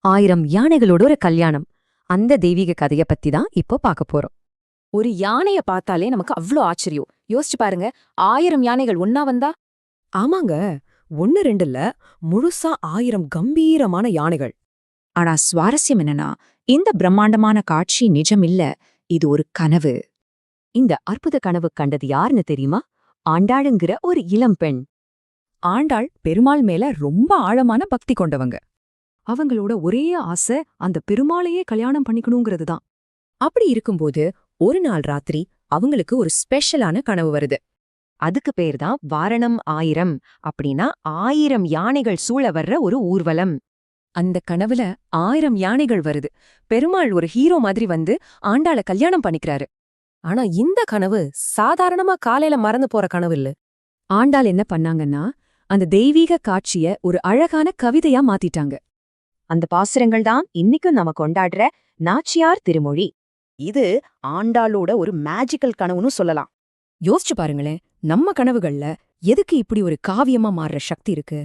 1000 யானைகளோட ஒரு கல்யாணம். அந்த தெய்வீக கதைய பத்தி தான் இப்போ பார்க்க போறோம். ஒரு யானைய பார்த்தாலே நமக்கு அவ்ளோ ஆச்சரியம். யோசிச்சு பாருங்க, 1000 யானைகள் ஒன்னா வந்தா? ஆமாங்க, 1 2 இல்ல, முழுசா 1000 கம்பீரமான யானைகள். ஆனா சுவாரஸ்யம் என்னன்னா, இந்த பிரம்மாண்டமான காட்சி நிஜம் இல்ல, இது ஒரு கனவு. இந்த அற்புத கனவு கண்டது யாருன்னு தெரியுமா? ஆண்டாளுங்கிற ஒரு இளம் பெண். ஆண்டாள் பெருமாள் மேல ரொம்ப ஆழமான பக்தி கொண்டவங்க. அவங்களோட ஒரே ஆசை அந்த பெருமாளையே கல்யாணம் பண்ணிக்கணுங்கிறது தான். அப்படி இருக்கும்போது ஒரு நாள் ராத்திரி அவங்களுக்கு ஒரு ஸ்பெஷலான கனவு வருது. அதுக்கு பேர் தான் வாரணம் 1000. அப்படின்னா 1000 யானைகள் சூழ வர்ற ஒரு ஊர்வலம். அந்த கனவுல 1000 யானைகள் வருது. பெருமாள் ஒரு ஹீரோ மாதிரி வந்து ஆண்டாள கல்யாணம் பண்ணிக்கிறாரு. ஆனா இந்த கனவு சாதாரணமா காலையில மறந்து போற கனவு இல்ல. ஆண்டாள் என்ன பண்ணாங்கன்னா, அந்த தெய்வீக காட்சிய ஒரு அழகான கவிதையா மாத்திட்டாங்க. அந்த பாசுரங்கள் தான் இன்னைக்கும் நம்ம கொண்டாடுற நாச்சியார் திருமொழி. இது ஆண்டாளோட ஒரு மேஜிக்கல் கனவுன்னு சொல்லலாம். யோசிச்சு பாருங்களேன், நம்ம கனவுகள்ல எதுக்கு இப்படி ஒரு காவியமா மாறுற சக்தி இருக்கு?